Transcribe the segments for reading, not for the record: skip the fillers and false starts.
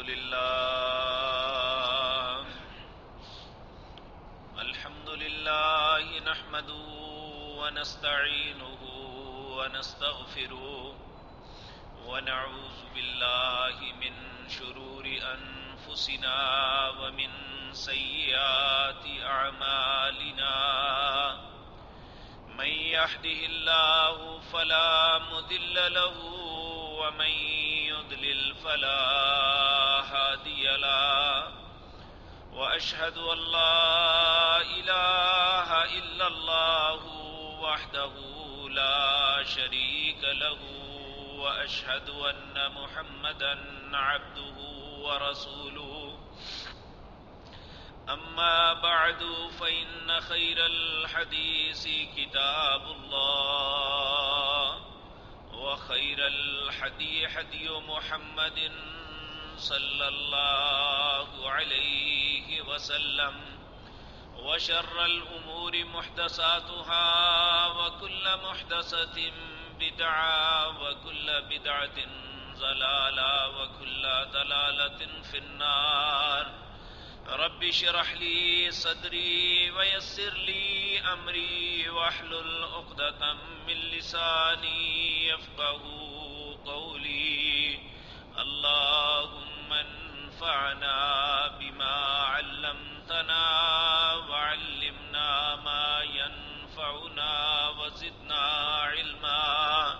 لله نحمده ونستعينه ونستغفره ونعوذ بالله من شرور أنفسنا ومن سيئات أعمالنا من يهده الله فلا مضل له ومن يضلل فلا هادي له وأشهد أن لا إله إلا الله وحده لا شريك له وأشهد أن محمدا عبده ورسوله أما بعد فإن خير الحديث كتاب الله وخير الحدي حدي محمد صلى الله عليه وسلم وشر الأمور محدثاتها وكل محدثة بدعة وكل بدعة ضلالة وكل ضلالة في النار رب اشرح لي صدري ويسر لي أمري واحلل عقدة من لساني يفقهوا قولي اللهم انفعنا بما علمتنا وعلمنا ما ينفعنا وزدنا علما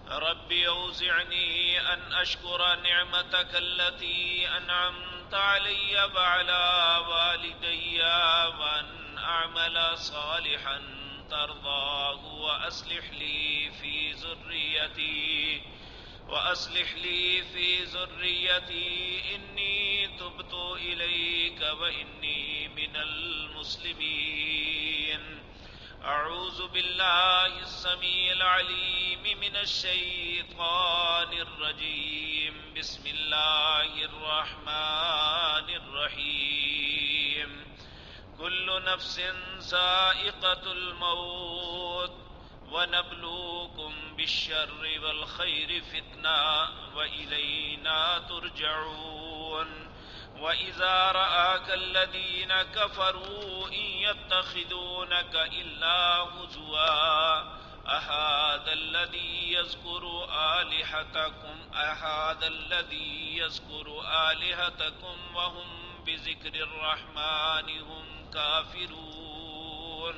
رب أوزعني أن أشكر نعمتك التي أنعمت علي وعلى والدي وأن أعمل صالحا ترضاه وأصلح لي في ذريتي إني تبت إليك وإني من المسلمين أعوذ بالله السميع العليم من الشيطان الرجيم بسم الله الرحمن الرحيم كل نفس ذائقة الموت ونبلوكم بالشر والخير فتنة وإلينا ترجعون وإذا رآك الذين كفروا إن يتخذونك إلا هزوا أهذا الذي يذكر آلهتكم وهم بذكر الرحمن هم كافرون.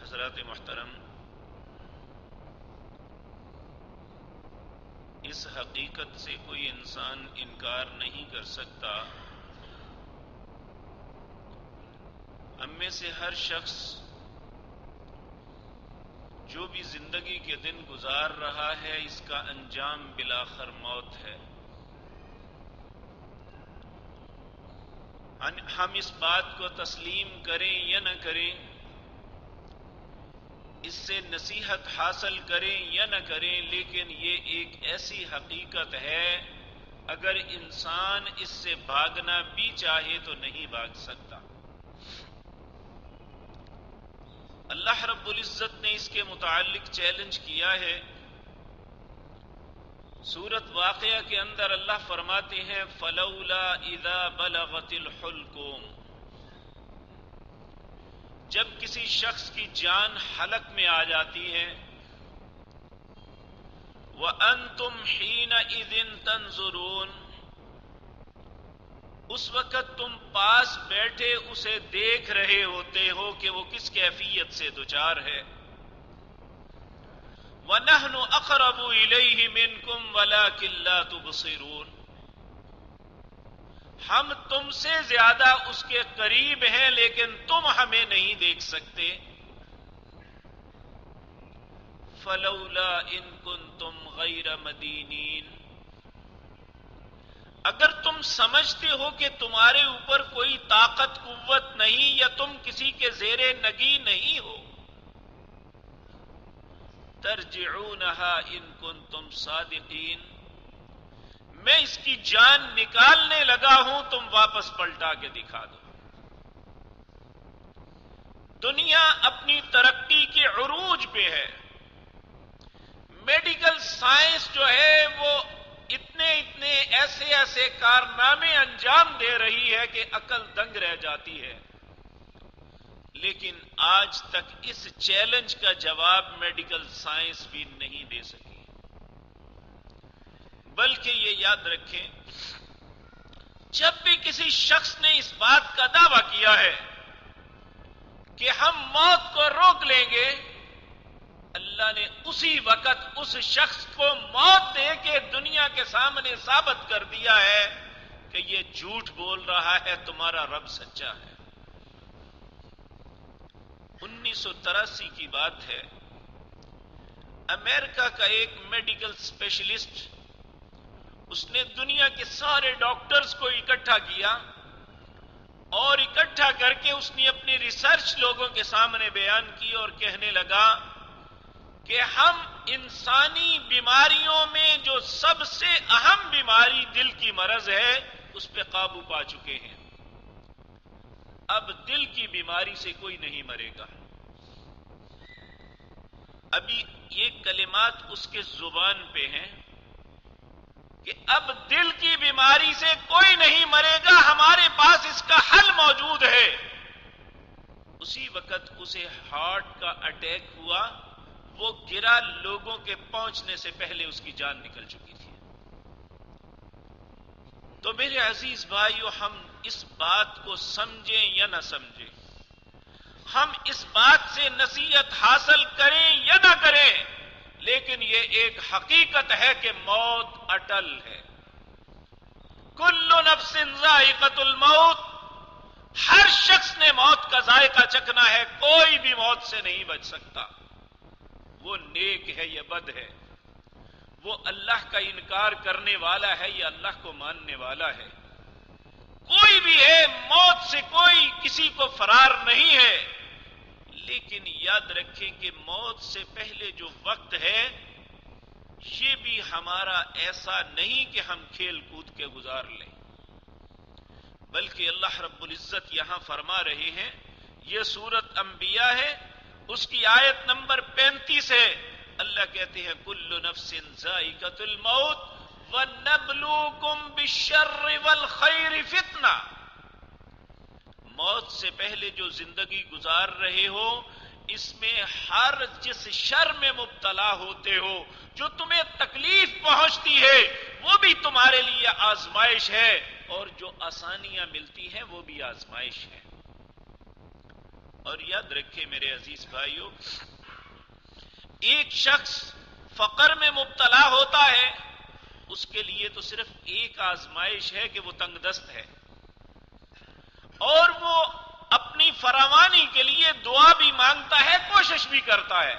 حضرات محترم، اس حقیقت سے کوئی انسان انکار نہیں کر سکتا، ہم میں سے ہر شخص جو بھی زندگی کے دن گزار رہا ہے اس کا انجام بالآخر موت ہے۔ ہم اس بات کو تسلیم کریں یا نہ کریں، اس سے نصیحت حاصل کریں یا نہ کریں، لیکن یہ ایک ایسی حقیقت ہے اگر انسان اس سے بھاگنا بھی چاہے تو نہیں بھاگ سکتا۔ اللہ رب العزت نے اس کے متعلق چیلنج کیا ہے۔ سورۃ واقعہ کے اندر اللہ فرماتے ہیں فلولا اذا بلغت الحلقوم، جب کسی شخص کی جان حلق میں آ جاتی ہے، وَأَنْتُمْ حِينَئِذٍ تَنْظُرُونَ، اس وقت تم پاس بیٹھے اسے دیکھ رہے ہوتے ہو کہ وہ کس کیفیت سے دوچار ہے۔ وَنَحْنُ أَقْرَبُ إِلَيْهِ مِنْكُمْ وَلَكِنْ لَا تُبْصِرُونَ، ہم تم سے زیادہ اس کے قریب ہیں لیکن تم ہمیں نہیں دیکھ سکتے۔ فَلَوْلَا إِن كُنتُمْ غَيْرَ مَدِينِينَ، اگر تم سمجھتے ہو کہ تمہارے اوپر کوئی طاقت قوت نہیں یا تم کسی کے زیر نگی نہیں ہو، ترجعونها ان کنتم صادقین، میں اس کی جان نکالنے لگا ہوں، تم واپس پلٹا کے دکھا دو۔ دنیا اپنی ترقی کے عروج پہ ہے، میڈیکل سائنس جو ہے وہ اتنے ایسے کارنامے انجام دے رہی ہے کہ عقل دنگ رہ جاتی ہے، لیکن آج تک اس چیلنج کا جواب میڈیکل سائنس بھی نہیں دے سکی۔ بلکہ یہ یاد رکھیں، جب بھی کسی شخص نے اس بات کا دعویٰ کیا ہے کہ ہم موت کو روک لیں گے، اللہ نے اسی وقت اس شخص کو موت دے کے دنیا کے سامنے ثابت کر دیا ہے کہ یہ جھوٹ بول رہا ہے، تمہارا رب سچا ہے۔ 1983 کی بات ہے، امریکہ کا ایک میڈیکل اسپیشلسٹ، اس نے دنیا کے سارے ڈاکٹرز کو اکٹھا کیا اور اکٹھا کر کے اس نے اپنی ریسرچ لوگوں کے سامنے بیان کی اور کہنے لگا کہ ہم انسانی بیماریوں میں جو سب سے اہم بیماری دل کی مرض ہے اس پہ قابو پا چکے ہیں، اب دل کی بیماری سے کوئی نہیں مرے گا۔ ابھی یہ کلمات اس کے زبان پہ ہیں کہ اب دل کی بیماری سے کوئی نہیں مرے گا، ہمارے پاس اس کا حل موجود ہے۔ اسی وقت اسے ہارٹ کا اٹیک ہوا، وہ گرا، لوگوں کے پہنچنے سے پہلے اس کی جان نکل چکی تھی۔ تو میرے عزیز بھائیو، ہم اس بات کو سمجھیں یا نہ سمجھیں، ہم اس بات سے نصیحت حاصل کریں یا نہ کریں، لیکن یہ ایک حقیقت ہے کہ موت اٹل ہے۔ کل نفس ذائقۃ الموت، ہر شخص نے موت کا ذائقہ چکھنا ہے، کوئی بھی موت سے نہیں بچ سکتا۔ وہ نیک ہے یا بد ہے، وہ اللہ کا انکار کرنے والا ہے یا اللہ کو ماننے والا ہے، کوئی بھی ہے، موت سے کوئی کسی کو فرار نہیں ہے۔ لیکن یاد رکھیں کہ موت سے پہلے جو وقت ہے یہ بھی ہمارا ایسا نہیں کہ ہم کھیل کود کے گزار لیں، بلکہ اللہ رب العزت یہاں فرما رہے ہیں، یہ سورۃ انبیاء ہے، اس کی آیت نمبر 35 ہے، اللہ کہتے ہیں کل نفس ذائقۃ الموت وَنَبْلُوكُمْ بِالشَّرِّ وَالْخَيْرِ فِتْنَةً۔ موت سے پہلے جو زندگی گزار رہے ہو، اس میں ہر جس شر میں مبتلا ہوتے ہو، جو تمہیں تکلیف پہنچتی ہے، وہ بھی تمہارے لیے آزمائش ہے، اور جو آسانیاں ملتی ہیں وہ بھی آزمائش ہے۔ اور یاد رکھیں میرے عزیز بھائیو، ایک شخص فقر میں مبتلا ہوتا ہے، اس کے لیے تو صرف ایک آزمائش ہے کہ وہ تنگ دست ہے، اور وہ اپنی فراوانی کے لیے دعا بھی مانگتا ہے، کوشش بھی کرتا ہے،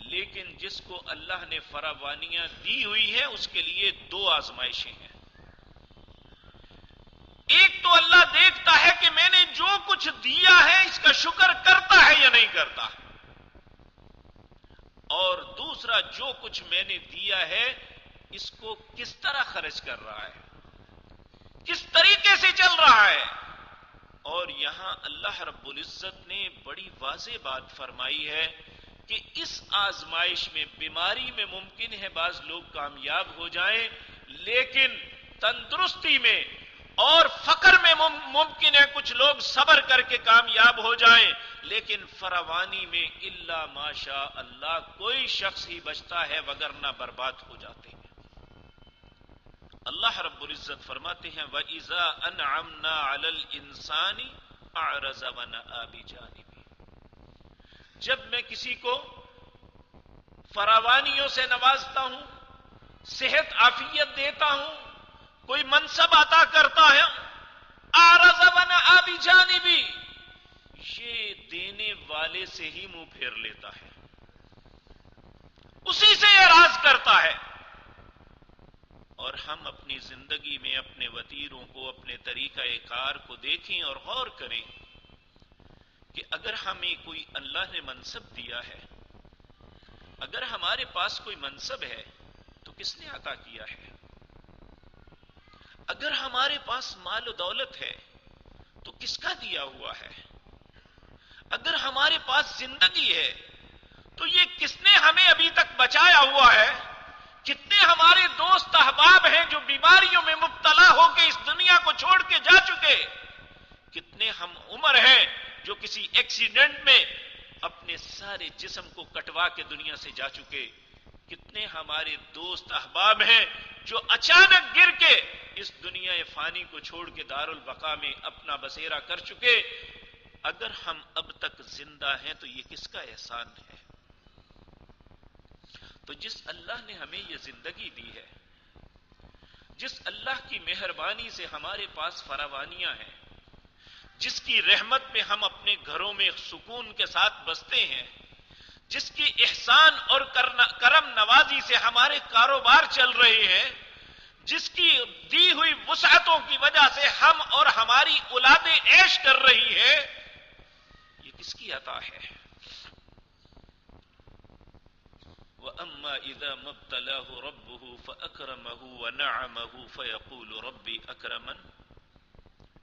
لیکن جس کو اللہ نے فراوانیاں دی ہوئی ہے اس کے لیے دو آزمائشیں ہیں۔ ایک تو اللہ دیکھتا ہے کہ میں نے جو کچھ دیا ہے اس کا شکر کرتا ہے یا نہیں کرتا، اور دوسرا جو کچھ میں نے دیا ہے اس کو کس طرح خرچ کر رہا ہے، کس طریقے سے چل رہا ہے۔ اور یہاں اللہ رب العزت نے بڑی واضح بات فرمائی ہے کہ اس آزمائش میں، بیماری میں ممکن ہے بعض لوگ کامیاب ہو جائیں، لیکن تندرستی میں اور فقر میں ممکن ہے کچھ لوگ صبر کر کے کامیاب ہو جائیں، لیکن فراوانی میں الا ماشاء اللہ کوئی شخص ہی بچتا ہے، وگرنہ برباد ہو جاتے ہیں۔ اللہ رب العزت فرماتے ہیں وَإِذَا أَنْعَمْنَا عَلَى الْإِنسَانِ أَعْرَضَ وَنَأَىٰ بِجَانِبِهِ، جب میں کسی کو فراوانیوں سے نوازتا ہوں، صحت عافیت دیتا ہوں، کوئی منصب عطا کرتا ہے، أَعْرَضَ وَنَأَىٰ بِجَانِبِهِ، یہ دینے والے سے ہی منہ پھیر لیتا ہے، اسی سے اعراض کرتا ہے۔ اور ہم اپنی زندگی میں اپنے وتیروں کو، اپنے طریقہ کار کو دیکھیں اور غور کریں کہ اگر ہمیں کوئی اللہ نے منصب دیا ہے، اگر ہمارے پاس کوئی منصب ہے تو کس نے عطا کیا ہے؟ اگر ہمارے پاس مال و دولت ہے تو کس کا دیا ہوا ہے؟ اگر ہمارے پاس زندگی ہے تو یہ کس نے ہمیں ابھی تک بچا بچایا ہوا ہے، کتنے ہمارے دوست احباب ہیں جو بیماریوں میں مبتلا ہو کے اس دنیا کو چھوڑ کے جا چکے، کتنے ہم عمر ہیں جو کسی ایکسیڈنٹ میں اپنے سارے جسم کو کٹوا کے دنیا سے جا چکے، کتنے ہمارے دوست احباب ہیں جو اچانک گر کے اس دنیا فانی کو چھوڑ کے دارالبقاء میں اپنا بسیرا کر چکے۔ اگر ہم اب تک زندہ ہیں تو یہ کس کا احسان ہے؟ تو جس اللہ نے ہمیں یہ زندگی دی ہے، جس اللہ کی مہربانی سے ہمارے پاس فراوانیاں ہیں، جس کی رحمت میں ہم اپنے گھروں میں سکون کے ساتھ بستے ہیں، جس کی احسان اور کرم نوازی سے ہمارے کاروبار چل رہے ہیں، جس کی دی ہوئی وسعتوں کی وجہ سے ہم اور ہماری اولادیں عیش کر رہی ہیں، یہ کس کی عطا ہے؟ وَأَمَّا إِذَا مَا ابْتَلَاهُ رَبُّهُ فَأَكْرَمَهُ وَنَعَمَهُ فَيَقُولُ رَبِّ أَكْرَمَنِ۔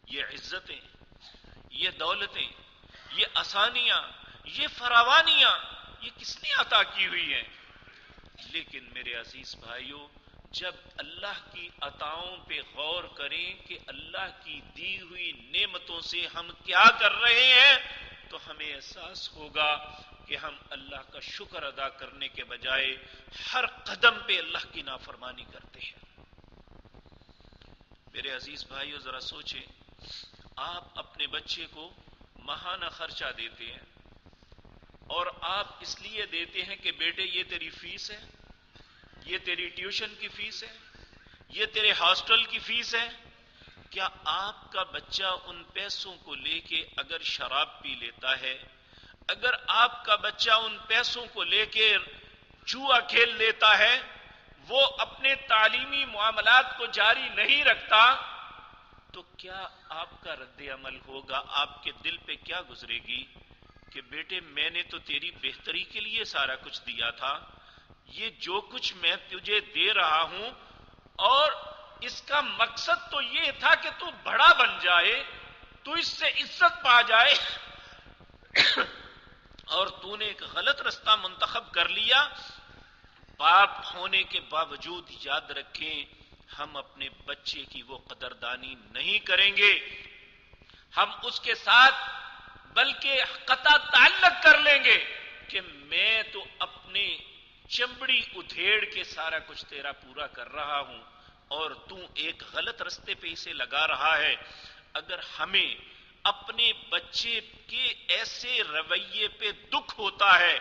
یہ عزتیں، یہ دولتیں، یہ آسانیاں، یہ فراوانیاں، یہ کس نے عطا کی ہوئی ہیں؟ لیکن میرے عزیز بھائیوں، جب اللہ کی عطاؤں پہ غور کریں کہ اللہ کی دی ہوئی نعمتوں سے ہم کیا کر رہے ہیں، تو ہمیں احساس ہوگا کہ ہم اللہ کا شکر ادا کرنے کے بجائے ہر قدم پہ اللہ کی نافرمانی کرتے ہیں۔ میرے عزیز بھائیو، ذرا سوچیں، آپ اپنے بچے کو ماہانہ خرچہ دیتے ہیں، اور آپ اس لیے دیتے ہیں کہ بیٹے یہ تیری فیس ہے، یہ تیری ٹیوشن کی فیس ہے، یہ تیرے ہاسٹل کی فیس ہے۔ کیا آپ کا بچہ ان پیسوں کو لے کے اگر شراب پی لیتا ہے، اگر آپ کا بچہ ان پیسوں کو لے کے جوا کھیل لیتا ہے، وہ اپنے تعلیمی معاملات کو جاری نہیں رکھتا، تو کیا آپ کا رد عمل ہوگا؟ آپ کے دل پہ کیا گزرے گی کہ بیٹے میں نے تو تیری بہتری کے لیے سارا کچھ دیا تھا، یہ جو کچھ میں تجھے دے رہا ہوں، اور اس کا مقصد تو یہ تھا کہ تو بڑا بن جائے، تو اس سے عزت پا جائے، اور تو نے ایک غلط رستہ منتخب کر لیا۔ باپ ہونے کے باوجود یاد رکھیں، ہم اپنے بچے کی وہ قدردانی نہیں کریں گے، ہم اس کے ساتھ بلکہ قطع تعلق کر لیں گے کہ میں تو اپنے چمڑی ادھیڑ کے سارا کچھ تیرا پورا کر رہا ہوں، اور تو ایک غلط رستے پہ اسے لگا رہا ہے۔ اگر ہمیں اپنے بچے کے ایسے رویے پہ دکھ ہوتا ہے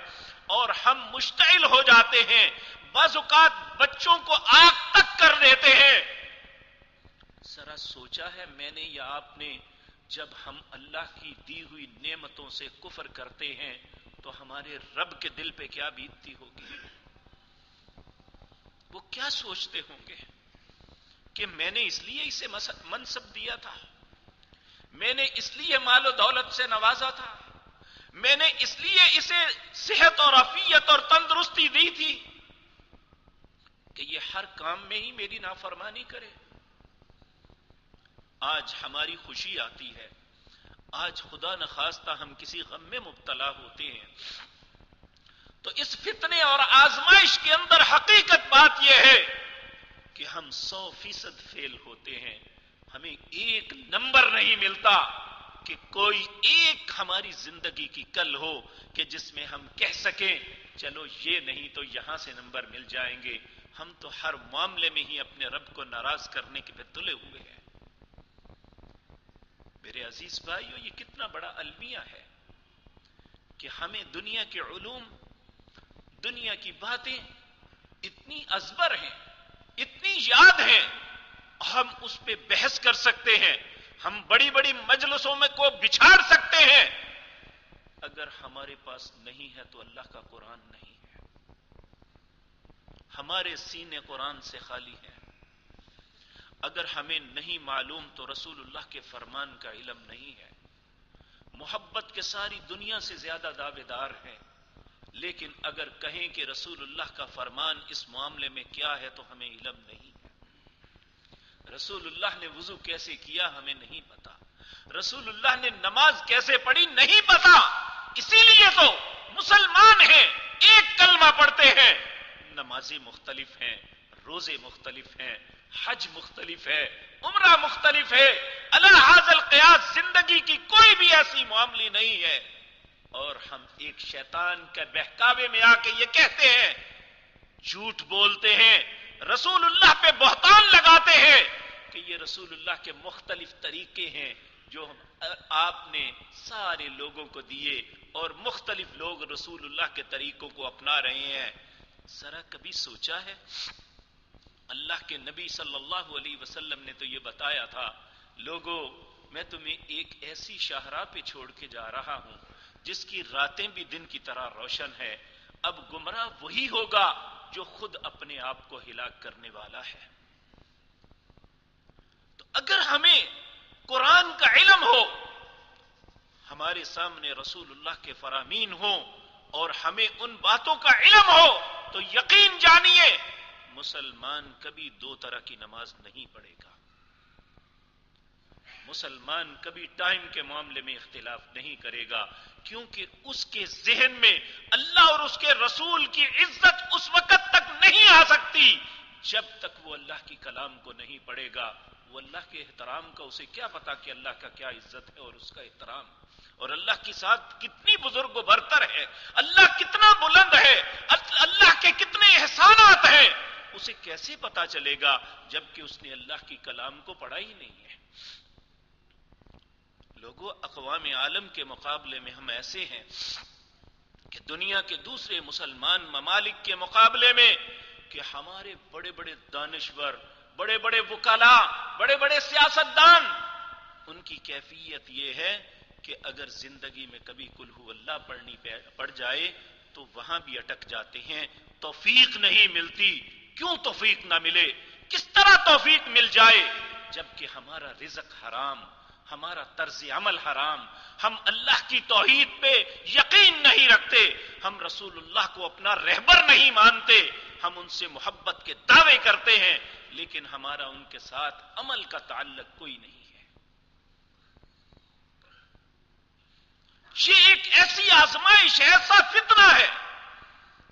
اور ہم مشتعل ہو جاتے ہیں، بعض اوقات بچوں کو آگ تک کر دیتے ہیں، ذرا سوچا ہے میں نے یا آپ نے، جب ہم اللہ کی دی ہوئی نعمتوں سے کفر کرتے ہیں تو ہمارے رب کے دل پہ کیا بیتتی ہوگی؟ وہ کیا سوچتے ہوں گے کہ میں نے اس لیے اسے منصب دیا تھا، میں نے اس لیے مال و دولت سے نوازا تھا، میں نے اس لیے اسے صحت اور عافیت اور تندرستی دی تھی کہ یہ ہر کام میں ہی میری نافرمانی کرے۔ آج ہماری خوشی آتی ہے، آج خدا نخواستہ ہم کسی غم میں مبتلا ہوتے ہیں، تو اس فتنے اور آزمائش کے اندر حقیقت بات یہ ہے کہ ہم 100% فیل ہوتے ہیں، ہمیں ایک نمبر نہیں ملتا کہ کوئی ایک ہماری زندگی کی کل ہو کہ جس میں ہم کہہ سکیں چلو یہ نہیں تو یہاں سے نمبر مل جائیں گے۔ ہم تو ہر معاملے میں ہی اپنے رب کو ناراض کرنے کے پہ تلے ہوئے ہیں۔ میرے عزیز بھائیو، یہ کتنا بڑا المیہ ہے کہ ہمیں دنیا کے علوم، دنیا کی باتیں اتنی ازبر ہیں، اتنی یاد ہیں، ہم اس پہ بحث کر سکتے ہیں، ہم بڑی بڑی مجلسوں میں کو بچھاڑ سکتے ہیں، اگر ہمارے پاس نہیں ہے تو اللہ کا قرآن نہیں ہے، ہمارے سینے قرآن سے خالی ہیں۔ اگر ہمیں نہیں معلوم تو رسول اللہ کے فرمان کا علم نہیں ہے۔ محبت کے ساری دنیا سے زیادہ دعوے دار ہیں، لیکن اگر کہیں کہ رسول اللہ کا فرمان اس معاملے میں کیا ہے تو ہمیں علم نہیں ہے۔ رسول اللہ نے وضو کیسے کیا ہمیں نہیں پتا، رسول اللہ نے نماز کیسے پڑھی نہیں پتا، اسی لیے تو مسلمان ہیں، ایک کلمہ پڑھتے ہیں، نمازیں مختلف ہیں، روزے مختلف ہیں، حج مختلف ہے، عمرہ مختلف ہے، علی ھذا القیاس زندگی کی کوئی بھی ایسی معاملی نہیں ہے، اور ہم ایک شیطان کے بہکاوے میں آ کے یہ کہتے ہیں، جھوٹ بولتے ہیں، رسول اللہ پہ بہتان لگاتے ہیں کہ یہ رسول اللہ کے مختلف طریقے ہیں جو آپ نے سارے لوگوں کو دیے، اور مختلف لوگ رسول اللہ کے طریقوں کو اپنا رہے ہیں۔ ذرا کبھی سوچا ہے؟ اللہ کے نبی صلی اللہ علیہ وسلم نے تو یہ بتایا تھا، لوگوں میں تمہیں ایک ایسی شاہراہ پہ چھوڑ کے جا رہا ہوں جس کی راتیں بھی دن کی طرح روشن ہے، اب گمراہ وہی ہوگا جو خود اپنے آپ کو ہلاک کرنے والا ہے۔ تو اگر ہمیں قرآن کا علم ہو، ہمارے سامنے رسول اللہ کے فرامین ہوں، اور ہمیں ان باتوں کا علم ہو، تو یقین جانیے مسلمان کبھی دو طرح کی نماز نہیں پڑھے گا، مسلمان کبھی ٹائم کے معاملے میں اختلاف نہیں کرے گا، کیونکہ اس کے ذہن میں اللہ اور اس کے رسول کی عزت اس وقت تک نہیں آ سکتی جب تک وہ اللہ کی کلام کو نہیں پڑھے گا۔ وہ اللہ کے احترام کا اسے کیا پتا کہ اللہ کا کیا عزت ہے اور اس کا احترام، اور اللہ کی ساتھ کتنی بزرگ و برتر ہے، اللہ کتنا بلند ہے، اللہ کے کتنے احسانات ہیں، اسے کیسے پتا چلے گا جبکہ اس نے اللہ کی کلام کو پڑھا ہی نہیں ہے۔ لوگوں، اقوام عالم کے مقابلے میں ہم ایسے ہیں کہ دنیا کے دوسرے مسلمان ممالک کے مقابلے میں کہ ہمارے بڑے بڑے دانشور، بڑے بڑے وکلاء، بڑے بڑے سیاستدان، ان کی کیفیت یہ ہے کہ اگر زندگی میں کبھی قل ھو اللہ پڑ جائے تو وہاں بھی اٹک جاتے ہیں، توفیق نہیں ملتی۔ کیوں توفیق نہ ملے؟ کس طرح توفیق مل جائے جبکہ ہمارا رزق حرام، ہمارا طرز عمل حرام، ہم اللہ کی توحید پہ یقین نہیں رکھتے، ہم رسول اللہ کو اپنا رہبر نہیں مانتے، ہم ان سے محبت کے دعوے کرتے ہیں لیکن ہمارا ان کے ساتھ عمل کا تعلق کوئی نہیں ہے۔ یہ ایک ایسی آزمائش ہے، ایسا فتنہ ہے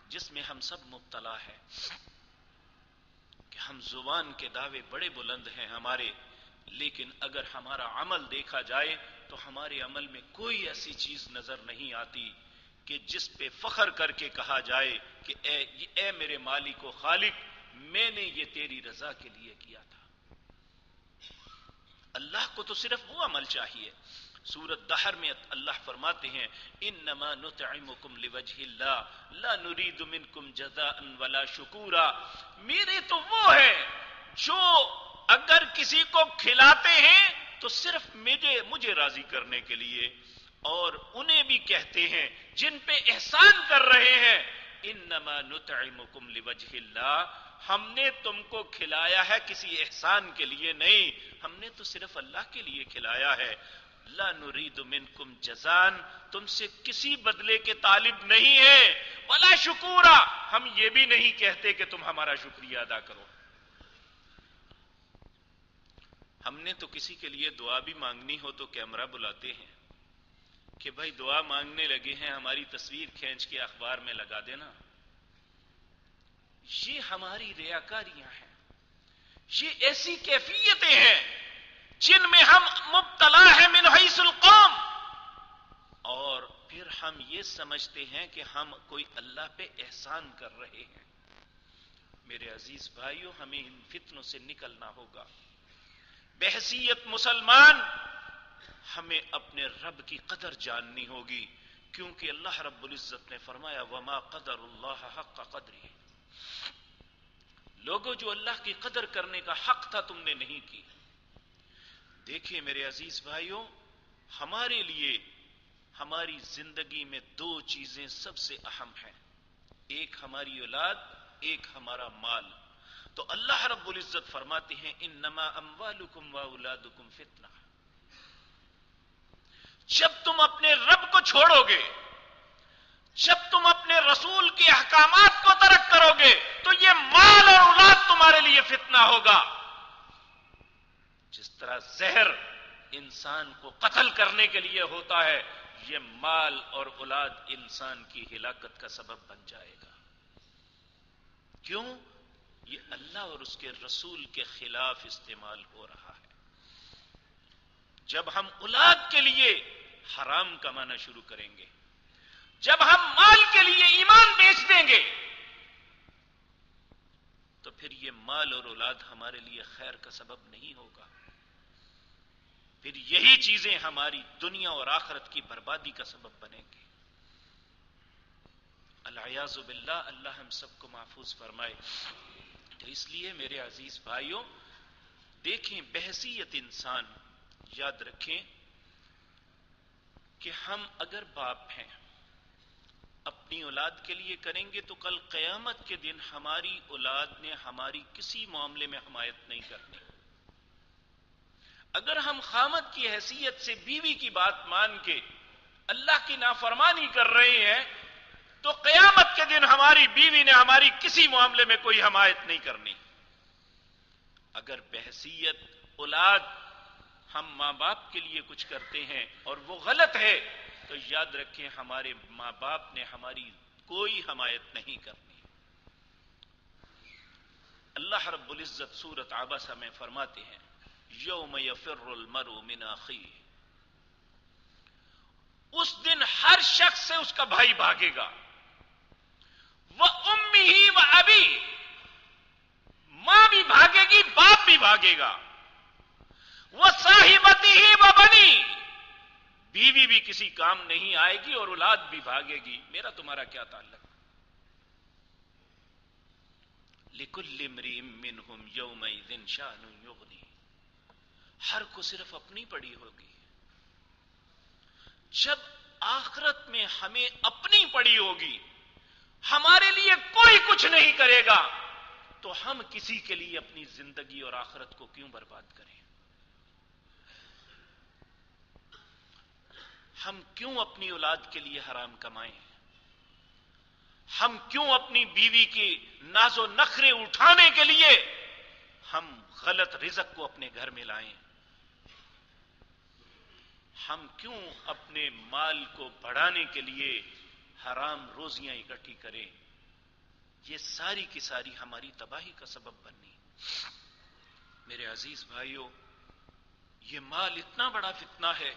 جس میں ہم سب مبتلا ہیں کہ ہم زبان کے دعوے بڑے بلند ہیں ہمارے، لیکن اگر ہمارا عمل دیکھا جائے تو ہمارے عمل میں کوئی ایسی چیز نظر نہیں آتی کہ جس پہ فخر کر کے کہا جائے کہ اے میرے مالک و خالق، میں نے یہ تیری رضا کے لیے کیا تھا۔ اللہ کو تو صرف وہ عمل چاہیے۔ سورۃ دہر میں اللہ فرماتے ہیں، انما نطعمکم لوجہ اللہ لا نرید منکم جزاء ولا شکورا، میرے تو وہ ہے جو اگر کسی کو کھلاتے ہیں تو صرف مجھے راضی کرنے کے لیے، اور انہیں بھی کہتے ہیں جن پہ احسان کر رہے ہیں، انما نطعمکم لوجہ اللہ، ہم نے تم کو کھلایا ہے کسی احسان کے لیے نہیں، ہم نے تو صرف اللہ کے لیے کھلایا ہے۔ لا نرید منکم جزاء، تم سے کسی بدلے کے طالب نہیں ہے، ولا شکورا، ہم یہ بھی نہیں کہتے کہ تم ہمارا شکریہ ادا کرو۔ ہم نے تو کسی کے لیے دعا بھی مانگنی ہو تو کیمرہ بلاتے ہیں کہ بھائی دعا مانگنے لگے ہیں، ہماری تصویر کھینچ کے اخبار میں لگا دینا۔ یہ ہماری ریاکاریاں ہیں، یہ ایسی کیفیتیں ہیں جن میں ہم مبتلا ہیں من حیث القوم، اور پھر ہم یہ سمجھتے ہیں کہ ہم کوئی اللہ پہ احسان کر رہے ہیں۔ میرے عزیز بھائیوں، ہمیں ان فتنوں سے نکلنا ہوگا۔ بحیثیت مسلمان ہمیں اپنے رب کی قدر جاننی ہوگی، کیونکہ اللہ رب العزت نے فرمایا وما قدر اللہ حق قدرہ، لوگوں جو اللہ کی قدر کرنے کا حق تھا تم نے نہیں کی۔ دیکھیے میرے عزیز بھائیوں، ہمارے لیے ہماری زندگی میں دو چیزیں سب سے اہم ہیں، ایک ہماری اولاد، ایک ہمارا مال۔ تو اللہ رب العزت فرماتے ہیں انما اموالکم واولادکم فتنہ، جب تم اپنے رب کو چھوڑو گے، جب تم اپنے رسول کے احکامات کو ترک کرو گے تو یہ مال اور اولاد تمہارے لیے فتنہ ہوگا۔ جس طرح زہر انسان کو قتل کرنے کے لیے ہوتا ہے، یہ مال اور اولاد انسان کی ہلاکت کا سبب بن جائے گا۔ کیوں؟ یہ اللہ اور اس کے رسول کے خلاف استعمال ہو رہا ہے۔ جب ہم اولاد کے لیے حرام کمانا شروع کریں گے، جب ہم مال کے لیے ایمان بیچ دیں گے، تو پھر یہ مال اور اولاد ہمارے لیے خیر کا سبب نہیں ہوگا، پھر یہی چیزیں ہماری دنیا اور آخرت کی بربادی کا سبب بنیں گے۔ العیاذ باللہ، اللہ ہم سب کو محفوظ فرمائے۔ تو اس لیے میرے عزیز بھائیوں، دیکھیں بحیثیت انسان یاد رکھیں کہ ہم اگر باپ ہیں، اپنی اولاد کے لیے کریں گے تو کل قیامت کے دن ہماری اولاد نے ہماری کسی معاملے میں حمایت نہیں کرنی۔ اگر ہم خامد کی حیثیت سے بیوی کی بات مان کے اللہ کی نافرمانی کر رہے ہیں تو قیامت کے دن ہماری بیوی نے ہماری کسی معاملے میں کوئی حمایت نہیں کرنی۔ اگر بحیثیت اولاد ہم ماں باپ کے لیے کچھ کرتے ہیں اور وہ غلط ہے تو یاد رکھیں ہمارے ماں باپ نے ہماری کوئی حمایت نہیں کرنی۔ اللہ رب العزت سورۃ عبسہ میں فرماتے ہیں یوم یفر المرء من اخیہ، اس دن ہر شخص سے اس کا بھائی بھاگے گا، وَأُمِّهِ وَأَبِيهِ، ماں بھی بھاگے گی، باپ بھی بھاگے گا، وَصَاحِبَتِهِ وَبَنِيهِ، بیوی بھی کسی کام نہیں آئے گی اور اولاد بھی بھاگے گی، میرا تمہارا کیا تعلق؟ لِكُلِّ امْرِئٍ مِّنْهُمْ يَوْمَئِذٍ شَأْنٌ يُغْنِيهِ، ہر کو صرف اپنی پڑی ہوگی۔ جب آخرت میں ہمیں اپنی پڑی ہوگی، ہمارے لیے کوئی کچھ نہیں کرے گا، تو ہم کسی کے لیے اپنی زندگی اور آخرت کو کیوں برباد کریں؟ ہم کیوں اپنی اولاد کے لیے حرام کمائیں؟ ہم کیوں اپنی بیوی کی ناز و نخرے اٹھانے کے لیے ہم غلط رزق کو اپنے گھر میں لائیں؟ ہم کیوں اپنے مال کو بڑھانے کے لیے حرام روزیاں اکٹھی کریں؟ یہ ساری کی ساری ہماری تباہی کا سبب بننی۔ میرے عزیز بھائیوں، یہ مال اتنا بڑا فتنہ ہے،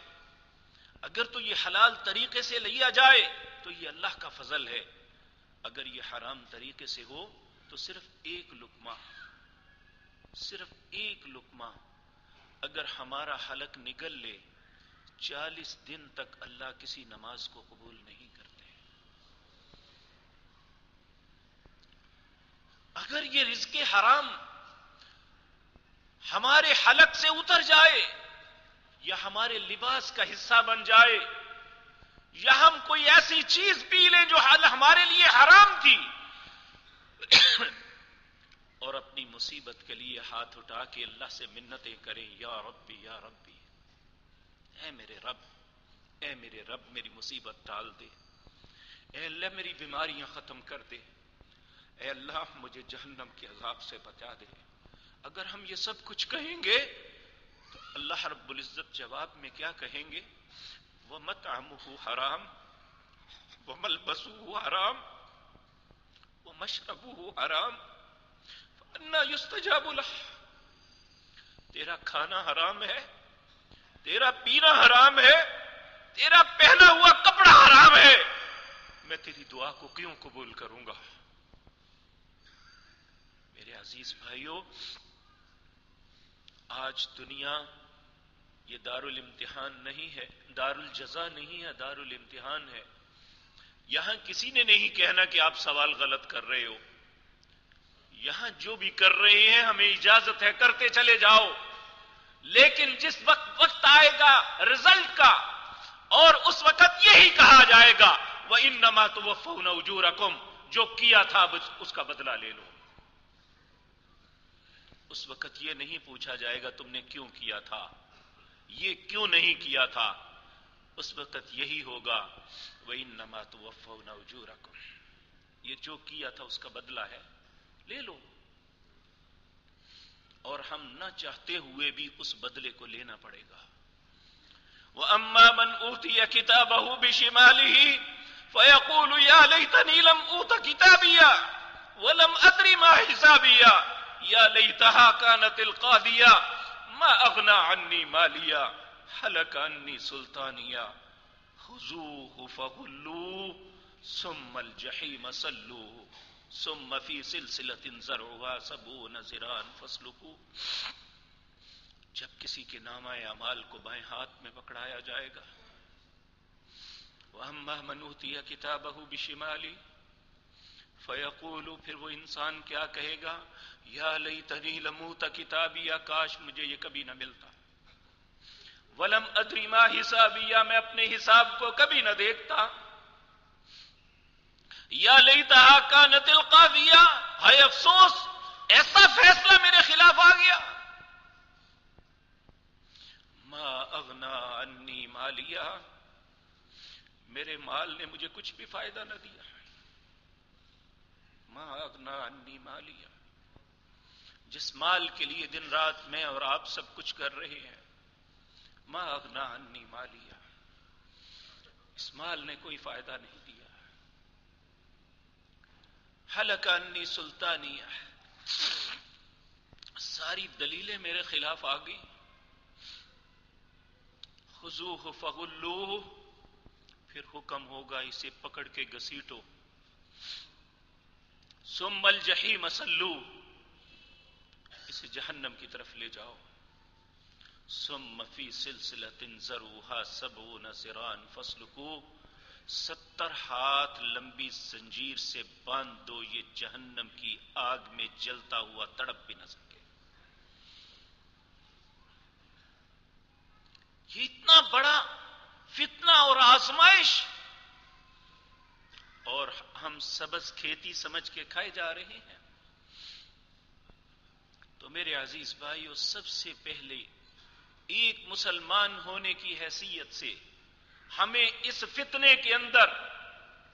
اگر تو یہ حلال طریقے سے لیا جائے تو یہ اللہ کا فضل ہے، اگر یہ حرام طریقے سے ہو تو صرف ایک لقمہ اگر ہمارا حلق نگل لے، 40 دن تک اللہ کسی نماز کو قبول نہیں کرتے۔ اگر یہ رزق حرام ہمارے حلق سے اتر جائے یا ہمارے لباس کا حصہ بن جائے یا ہم کوئی ایسی چیز پی لیں جو ہمارے لیے حرام تھی اور اپنی مصیبت کے لیے ہاتھ اٹھا کے اللہ سے منتیں کریں، یا ربی یا ربی، اے میرے رب میری مصیبت ٹال دے، اے اللہ میری بیماریاں ختم کر دے، اے اللہ مجھے جہنم کے عذاب سے بچا دے، اگر ہم یہ سب کچھ کہیں گے تو اللہ رب العزت جواب میں کیا کہیں گے؟ وَمَطْعَمُهُ حرام وَمَلْبَسُهُ حرام وَمَشْرَبُهُ حرام فَأَنَّى يُسْتَجَابُ لَهُ، تیرا کھانا حرام ہے، تیرا پینا حرام ہے، تیرا پہنا ہوا کپڑا حرام ہے، میں تیری دعا کو کیوں قبول کروں گا؟ میرے عزیز بھائیوں، آج دنیا یہ دار الامتحان نہیں ہے، دار الجزا نہیں ہے، دار الامتحان ہے۔ یہاں کسی نے نہیں کہنا کہ آپ سوال غلط کر رہے ہو، یہاں جو بھی کر رہے ہیں ہمیں اجازت ہے، کرتے چلے جاؤ، لیکن جس وقت آئے گا رزلٹ کا اور اس وقت یہی کہا جائے گا وَإِنَّمَا تُوَفَّوْنَ أُجُورَكُمْ، جو کیا تھا اس کا بدلہ لے لو۔ اس وقت یہ نہیں پوچھا جائے گا تم نے کیوں کیا تھا، یہ کیوں نہیں کیا تھا، اس وقت یہی ہوگا وَإِنَّمَا تُوَفَّوْنَ أُجُورَكُمْ، یہ جو کیا تھا اس کا بدلہ ہے، لے لو۔ اور ہم نہ چاہتے ہوئے بھی اس بدلے کو لینا پڑے گا۔ وَأَمَّا مَنْ أُوتِيَ كِتَابَهُ بِشِمَالِهِ فَيَقُولُ يَا لَيْتَنِي لَمْ أُوتَ كِتَابِيَهْ ولم ادری ما حسابیہ یا لیتہا کانت القاضیہ ما اغنی عنی مالیہ ہلک عنی سلطانیہ خذوہ فغلوہ ثم الجحیم صلوہ ثم فی سلسلۃ ذرعها 70 ذراعا فاسلکوہ. جب کسی کے نامہ اعمال کو بائیں ہاتھ میں پکڑایا جائے گا، وَأَمَّا مَنْ أُوتِيَ كِتَابَهُ بِشِمَالِهِ فَيَقُولُ، پھر وہ انسان کیا کہے گا؟ یا لیتنی لموت کتابی، کاش مجھے یہ کبھی نہ ملتا. وَلَمْ أَدْرِ مَا حِسَابِيَّ، میں اپنے حساب کو کبھی نہ دیکھتا. یا لیتہا کانت القاضیہ، ہائے افسوس ایسا فیصلہ میرے خلاف آ گیا. ما اغنا عنی مالیہ، میرے مال نے مجھے کچھ بھی فائدہ نہ دیا. ما اغنا عنی مالیہ، جس مال کے لیے دن رات میں اور آپ سب کچھ کر رہے ہیں، ما اغنا عنی مالیہ، اس مال نے کوئی فائدہ نہیں دیا. ہلک عنی سلطانیہ، ساری دلیلیں میرے خلاف آ گئی. خذوہ فغلوہ، پھر حکم ہوگا اسے پکڑ کے گھسیٹو. ثم الجحیم صلوہ، اسے جہنم کی طرف لے جاؤ. ثم فی سلسلۃ ذرعها 70 ذراعا فاسلکوہ، 70 ہاتھ لمبی زنجیر سے باندھ دو، یہ جہنم کی آگ میں جلتا ہوا تڑپ بھی نہ سکے. یہ اتنا بڑا فتنہ اور آزمائش، اور ہم سبز کھیتی سمجھ کے کھائے جا رہے ہیں. تو میرے عزیز بھائیو، سب سے پہلے ایک مسلمان ہونے کی حیثیت سے ہمیں اس فتنے کے اندر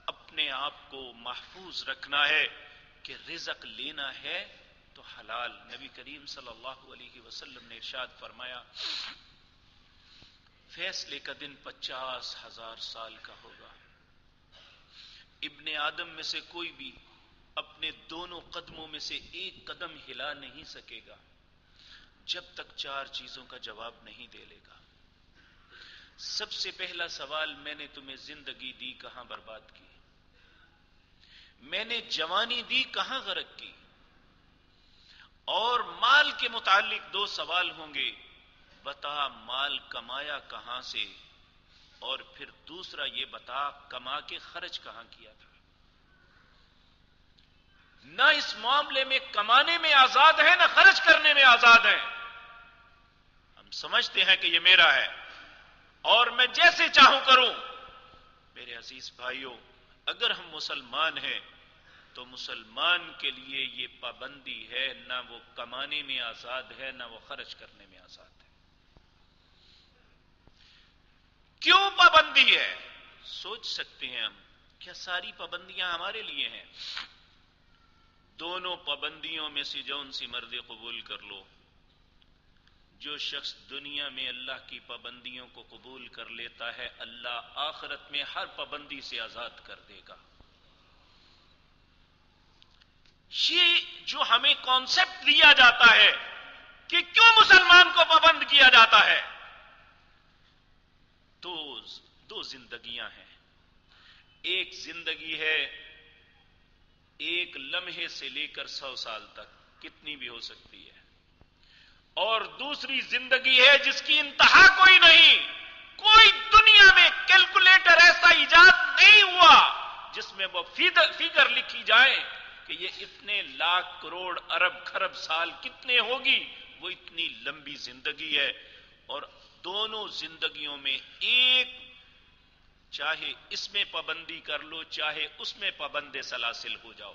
اپنے آپ کو محفوظ رکھنا ہے کہ رزق لینا ہے تو حلال. نبی کریم صلی اللہ علیہ وسلم نے ارشاد فرمایا، فیصلے کا دن 50,000 سال کا ہوگا. ابن آدم میں سے کوئی بھی اپنے دونوں قدموں میں سے ایک قدم ہلا نہیں سکے گا جب تک 4 چیزوں کا جواب نہیں دے لے گا. سب سے پہلا سوال، میں نے تمہیں زندگی دی کہاں برباد کی؟ میں نے جوانی دی کہاں غرق کی؟ اور مال کے متعلق 2 سوال ہوں گے، بتا مال کمایا کہاں سے، اور پھر دوسرا یہ بتا کما کے خرچ کہاں کیا تھا. نہ اس معاملے میں کمانے میں آزاد ہے، نہ خرچ کرنے میں آزاد ہے. ہم سمجھتے ہیں کہ یہ میرا ہے اور میں جیسے چاہوں کروں. میرے عزیز بھائیوں، اگر ہم مسلمان ہیں تو مسلمان کے لیے یہ پابندی ہے، نہ وہ کمانے میں آزاد ہے، نہ وہ خرچ کرنے میں آزاد ہے. کیوں پابندی ہے؟ سوچ سکتے ہیں ہم، کیا ساری پابندیاں ہمارے لیے ہیں؟ دونوں پابندیوں میں سے جون سی مرضی قبول کر لو. جو شخص دنیا میں اللہ کی پابندیوں کو قبول کر لیتا ہے، اللہ آخرت میں ہر پابندی سے آزاد کر دے گا. یہ جو ہمیں کانسیپٹ دیا جاتا ہے کہ کیوں مسلمان کو پابند کیا جاتا ہے، دو زندگیاں ہیں. ایک زندگی ہے ایک لمحے سے لے کر 100 سال تک، کتنی بھی ہو سکتی ہے. اور دوسری زندگی ہے جس کی انتہا کوئی نہیں. کوئی دنیا میں کیلکولیٹر ایسا ایجاد نہیں ہوا جس میں وہ فگر لکھی جائے کہ یہ اتنے لاکھ کروڑ ارب خرب سال کتنے ہوگی. وہ اتنی لمبی زندگی ہے، اور دونوں زندگیوں میں ایک، چاہے اس میں پابندی کر لو چاہے اس میں پابند سلاسل ہو جاؤ،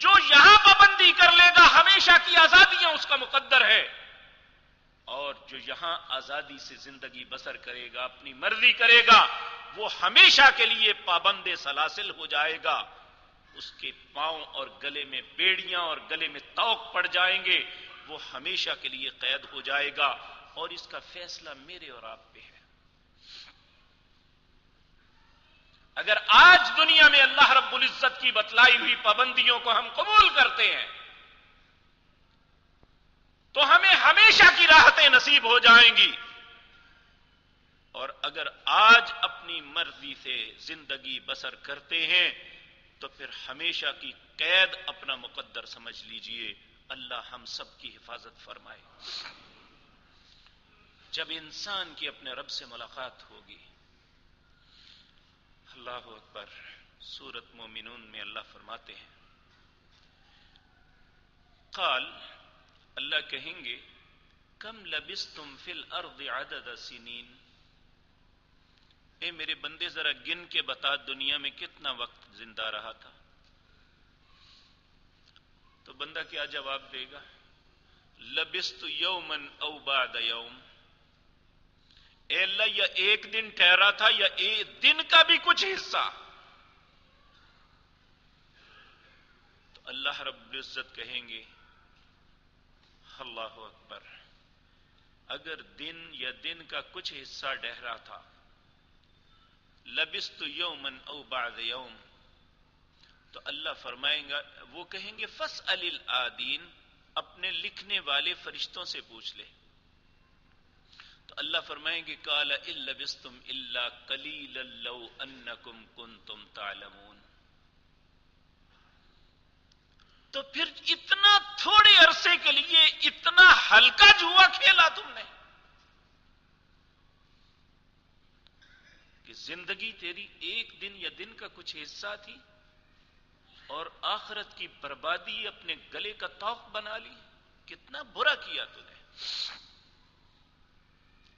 جو یہاں پابندی کر لے گا ہمیشہ کی آزادیاں اس کا مقدر ہے، اور جو یہاں آزادی سے زندگی بسر کرے گا، اپنی مرضی کرے گا، وہ ہمیشہ کے لیے پابند سلاسل ہو جائے گا. اس کے پاؤں اور گلے میں بیڑیاں اور گلے میں توق پڑ جائیں گے، وہ ہمیشہ کے لیے قید ہو جائے گا. اور اس کا فیصلہ میرے اور آپ پہ ہے. اگر آج دنیا میں اللہ رب العزت کی بتلائی ہوئی پابندیوں کو ہم قبول کرتے ہیں تو ہمیں ہمیشہ کی راحتیں نصیب ہو جائیں گی، اور اگر آج اپنی مرضی سے زندگی بسر کرتے ہیں تو پھر ہمیشہ کی قید اپنا مقدر سمجھ لیجئے۔ اللہ ہم سب کی حفاظت فرمائے۔ جب انسان کی اپنے رب سے ملاقات ہوگی، اللہ اکبر، سورۃ مومنون میں اللہ فرماتے ہیں، قال، اللہ کہیں گے، کم لبثتم فی الارض عدد سنین، اے میرے بندے ذرا گن کے بتا دنیا میں کتنا وقت زندہ رہا تھا؟ تو بندہ کیا جواب دے گا؟ لبثت یوما او بعد یوم، اے اللہ یا ایک دن ٹھہرا تھا یا ایک دن کا بھی کچھ حصہ۔ تو اللہ رب العزت کہیں گے، اللہ اکبر، اگر دن یا دن کا کچھ حصہ ٹھہرا تھا، لبثت یوما او بعد یوم، تو اللہ فرمائیں گا، وہ کہیں گے فاسأل العادین، اپنے لکھنے والے فرشتوں سے پوچھ لے۔ تو اللہ فرمائیں گے، قال ان لبثتم الا قلیلا لو انکم کنتم تعلمون، تو پھر اتنا تھوڑے عرصے کے لیے اتنا ہلکا جوا کھیلا تم نے کہ زندگی تیری ایک دن یا دن کا کچھ حصہ تھی اور آخرت کی بربادی اپنے گلے کا طوق بنا لی۔ کتنا برا کیا تو نے۔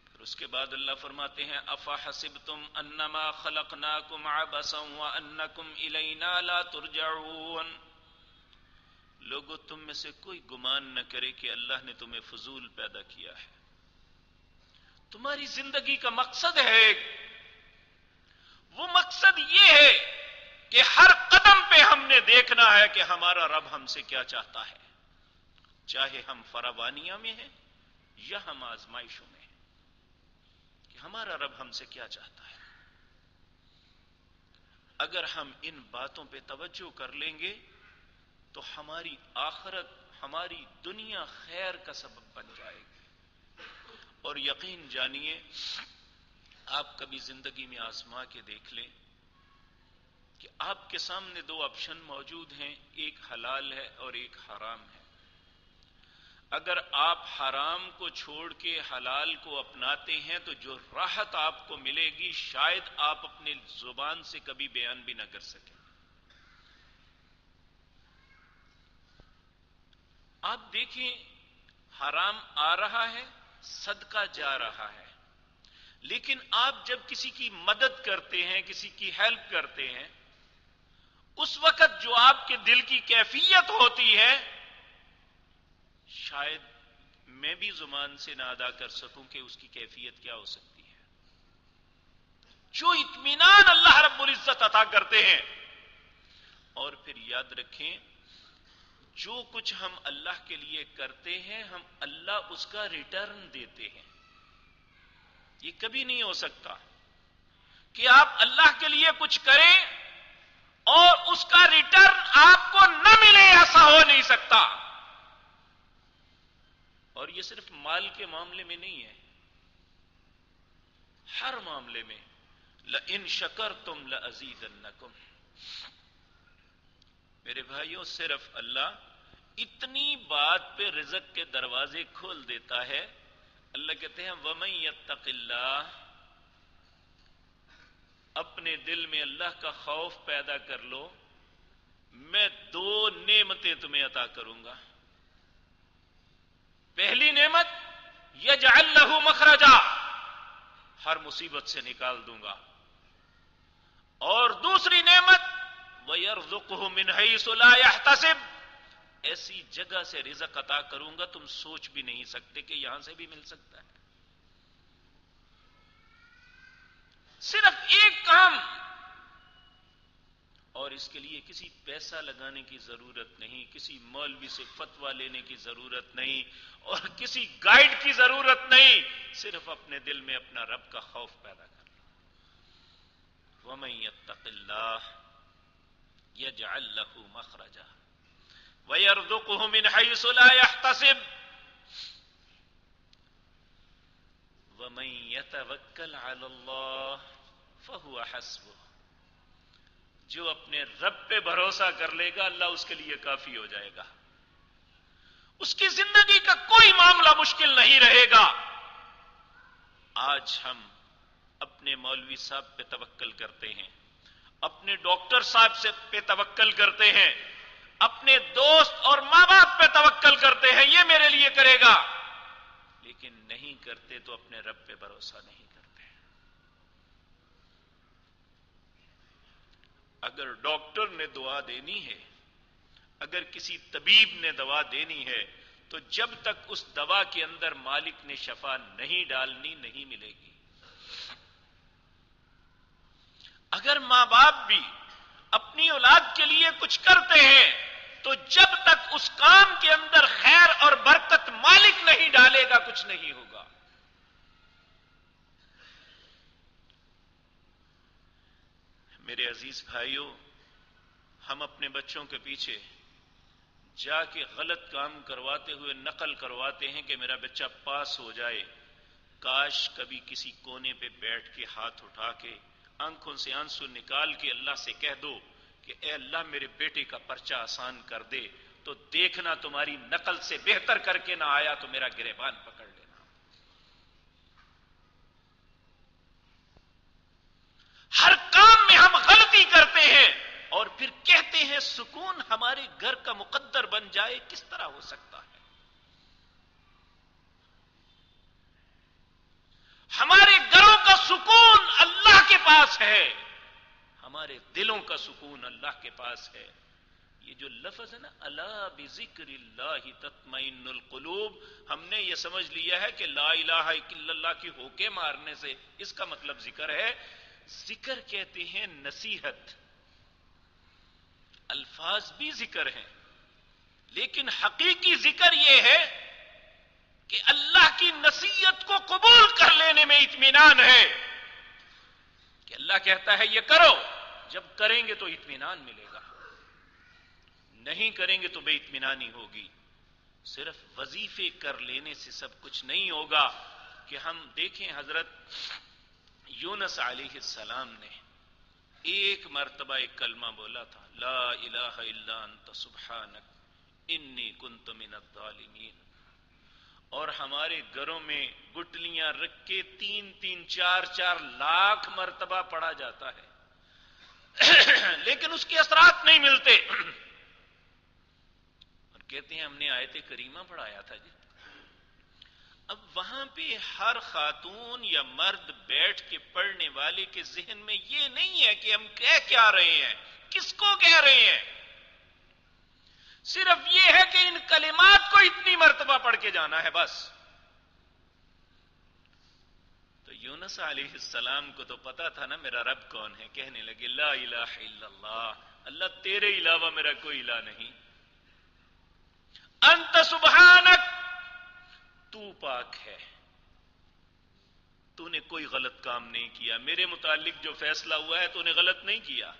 پھر اس کے بعد اللہ فرماتے ہیں، افحسبتم انما خلقناکم عبثا وانکم الینا لا ترجعون، لوگوں تم میں سے کوئی گمان نہ کرے کہ اللہ نے تمہیں فضول پیدا کیا ہے، تمہاری زندگی کا مقصد ہے، وہ مقصد یہ ہے کہ ہر قدم پہ ہم نے دیکھنا ہے کہ ہمارا رب ہم سے کیا چاہتا ہے، چاہے ہم فراوانیاں میں ہیں یا ہم آزمائشوں میں ہیں، کہ ہمارا رب ہم سے کیا چاہتا ہے۔ اگر ہم ان باتوں پہ توجہ کر لیں گے تو ہماری آخرت، ہماری دنیا خیر کا سبب بن جائے گی۔ اور یقین جانیے، آپ کبھی زندگی میں آزما کے دیکھ لیں کہ آپ کے سامنے دو آپشن موجود ہیں، ایک حلال ہے اور ایک حرام ہے۔ اگر آپ حرام کو چھوڑ کے حلال کو اپناتے ہیں تو جو راحت آپ کو ملے گی شاید آپ اپنے زبان سے کبھی بیان بھی نہ کر سکیں۔ آپ دیکھیں، حرام آ رہا ہے، صدقہ جا رہا ہے، لیکن آپ جب کسی کی مدد کرتے ہیں، کسی کی ہیلپ کرتے ہیں، اس وقت جو آپ کے دل کی کیفیت ہوتی ہے شاید میں بھی زبان سے نہ ادا کر سکوں کہ اس کی کیفیت کیا ہو سکتی ہے۔ جو اطمینان اللہ رب العزت عطا کرتے ہیں، اور پھر یاد رکھیں، جو کچھ ہم اللہ کے لیے کرتے ہیں ہم اللہ اس کا ریٹرن دیتے ہیں۔ یہ کبھی نہیں ہو سکتا کہ آپ اللہ کے لیے کچھ کریں اور اس کا ریٹرن آپ کو نہ ملے، ایسا ہو نہیں سکتا۔ اور یہ صرف مال کے معاملے میں نہیں ہے، ہر معاملے میں، لئن شکرتم لازیدنکم۔ میرے بھائیوں، صرف اللہ اتنی بات پہ رزق کے دروازے کھول دیتا ہے۔ اللہ کہتے ہیں وَمَن يَتَّقِ اللَّهَ، اپنے دل میں اللہ کا خوف پیدا کر لو، میں دو نعمتیں تمہیں عطا کروں گا۔ پہلی نعمت یجعل لہ مخرجا، ہر مصیبت سے نکال دوں گا، اور دوسری نعمت وَيَرْزُقْهُ مِنْ حَيْثُ لَا يَحْتَسِبُ، ایسی جگہ سے رزق عطا کروں گا تم سوچ بھی نہیں سکتے کہ یہاں سے بھی مل سکتا ہے۔ صرف ایک کام، اور اس کے لیے کسی پیسہ لگانے کی ضرورت نہیں، کسی مولوی سے فتویٰ لینے کی ضرورت نہیں، اور کسی گائیڈ کی ضرورت نہیں، صرف اپنے دل میں اپنا رب کا خوف پیدا کرنا۔ ومن يتق الله يجعل له مخرجا ويرزقه من حيث لا يحتسب ومن يتوكل على الله فهو حسبه. جو اپنے رب پہ بھروسہ کر لے گا اللہ اس کے لیے کافی ہو جائے گا. اس کی زندگی کا کوئی معاملہ مشکل نہیں رہے گا. آج ہم اپنے مولوی صاحب پہ توکل کرتے ہیں, اپنے ڈاکٹر صاحب سے پہ توکل کرتے ہیں, اپنے دوست اور ماں باپ پہ توکل کرتے ہیں, یہ میرے لیے کرے گا, لیکن نہیں کرتے تو اپنے رب پہ بھروسہ نہیں کرتے. اگر ڈاکٹر نے دعا دینی ہے, اگر کسی طبیب نے دوا دینی ہے, تو جب تک اس دوا کے اندر مالک نے شفا نہیں ڈالنی نہیں ملے گی. اگر ماں باپ بھی اپنی اولاد کے لیے کچھ کرتے ہیں تو جب تک اس کام کے اندر خیر اور برکت مالک نہیں ڈالے گا کچھ نہیں ہوگا. میرے عزیز بھائیوں, ہم اپنے بچوں کے پیچھے جا کے غلط کام کرواتے ہوئے نقل کرواتے ہیں کہ میرا بچہ پاس ہو جائے. کاش کبھی کسی کونے پہ بیٹھ کے ہاتھ اٹھا کے آنکھوں سے آنسو نکال کے اللہ سے کہہ دو کہ اے اللہ میرے بیٹے کا پرچہ آسان کر دے, تو دیکھنا تمہاری نقل سے بہتر کر کے نہ آیا تو میرا گریبان پکڑ لینا. ہر کام میں ہم غلطی کرتے ہیں اور پھر کہتے ہیں سکون ہمارے گھر کا مقدر بن جائے. کس طرح ہو سکتا ہے؟ ہمارے گھروں کا سکون اللہ کے پاس ہے, ہمارے دلوں کا سکون اللہ کے پاس ہے. یہ جو لفظ ہے نا الا بذکر اللہ تطمئن القلوب, ہم نے یہ سمجھ لیا ہے کہ لا الہ الا اللہ کی ہوکے مارنے سے اس کا مطلب ذکر ہے. ذکر کہتے ہیں نصیحت. الفاظ بھی ذکر ہیں, لیکن حقیقی ذکر یہ ہے کہ اللہ کی نصیحت کو قبول کر لینے میں اطمینان ہے. کہ اللہ کہتا ہے یہ کرو, جب کریں گے تو اطمینان ملے گا, نہیں کریں گے تو بے اطمینانی ہوگی. صرف وظیفے کر لینے سے سب کچھ نہیں ہوگا. کہ ہم دیکھیں حضرت یونس علیہ السلام نے ایک مرتبہ ایک کلمہ بولا تھا, لا الہ الا انت سبحانک انی کنت من الظالمین. اور ہمارے گھروں میں گٹلیاں رکھ کے 3-3 4-4 لاکھ مرتبہ پڑھا جاتا ہے لیکن اس کے اثرات نہیں ملتے. اور کہتے ہیں ہم نے آیت کریمہ پڑھایا تھا جی. اب وہاں پہ ہر خاتون یا مرد بیٹھ کے پڑھنے والے کے ذہن میں یہ نہیں ہے کہ ہم کہہ کیا رہے ہیں, کس کو کہہ رہے ہیں. صرف یہ ہے کہ ان کلمات کو اتنی مرتبہ پڑھ کے جانا ہے بس. تو یونس علیہ السلام کو تو پتا تھا نا میرا رب کون ہے. کہنے لگے لا الہ الا اللہ, اللہ تیرے علاوہ میرا کوئی الہ نہیں. انت سبحانک, تو پاک ہے, تو نے کوئی غلط کام نہیں کیا. میرے متعلق جو فیصلہ ہوا ہے تو نے غلط نہیں کیا.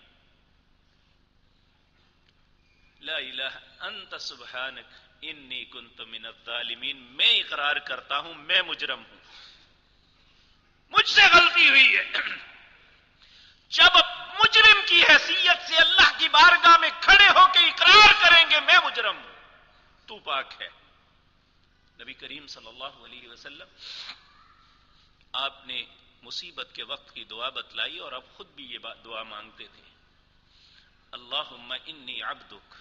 لا الہ انت سبحانک انی کنت من الظالمین. میں اقرار کرتا ہوں میں مجرم ہوں, مجھ سے غلطی ہوئی ہے. جب مجرم کی حیثیت سے اللہ کی بارگاہ میں کھڑے ہو کے اقرار کریں گے میں مجرم ہوں, تو پاک ہے. نبی کریم صلی اللہ علیہ وسلم آپ نے مصیبت کے وقت کی دعا بتلائی اور آپ خود بھی یہ دعا مانگتے تھے. اللہم انی عبدک,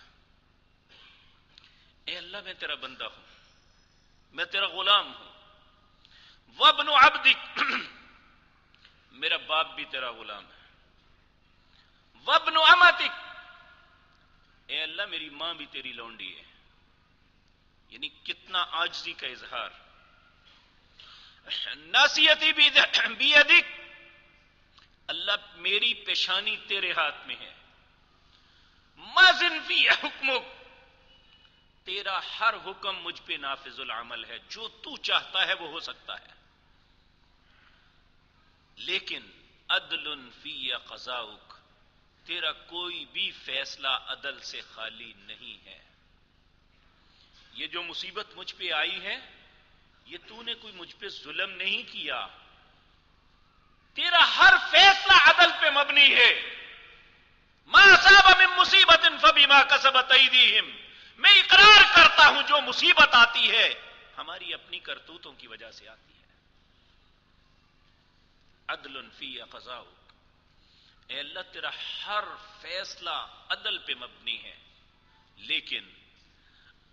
اے اللہ میں تیرا بندہ ہوں, میں تیرا غلام ہوں. وابن عبدک, میرا باپ بھی تیرا غلام ہے. وابن امتک, اے اللہ میری ماں بھی تیری لونڈی ہے. یعنی کتنا عاجزی کا اظہار. ناصیتی بیدک, اللہ میری پیشانی تیرے ہاتھ میں ہے. ماذن فی حکمک, تیرا ہر حکم مجھ پہ نافذ العمل ہے, جو تو چاہتا ہے وہ ہو سکتا ہے. لیکن عدل فی قضاؤک، تیرا کوئی بھی فیصلہ عدل سے خالی نہیں ہے. یہ جو مصیبت مجھ پہ آئی ہے، یہ تو نے کوئی مجھ پہ ظلم نہیں کیا، تیرا ہر فیصلہ عدل پہ مبنی ہے. ما اصاب من مصیبت فبما کسبت ایدیہم، میں اقرار کرتا ہوں جو مصیبت آتی ہے ہماری اپنی کرتوتوں کی وجہ سے آتی ہے. عدل فی قضاؤک، اے اللہ تیرا ہر فیصلہ عدل پہ مبنی ہے. لیکن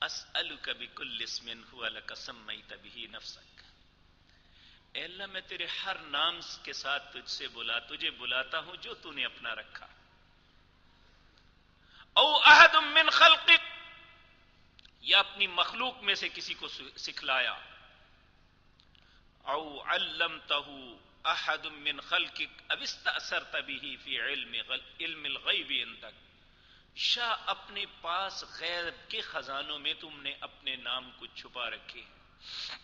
اسألک بکل اسم هو لک سمیت بہ نفسک، اے اللہ میں تیرے ہر نام کے ساتھ تجھے بلاتا ہوں جو تو نے اپنا رکھا. او احد من خلقک، یا اپنی مخلوق میں سے کسی کو سکھلایا. او علمتہ احد من خلقک او استأثرت به فی علم الغیب عندک، شاہ اپنے پاس غیب کے خزانوں میں تم نے اپنے نام کو چھپا رکھے ہیں.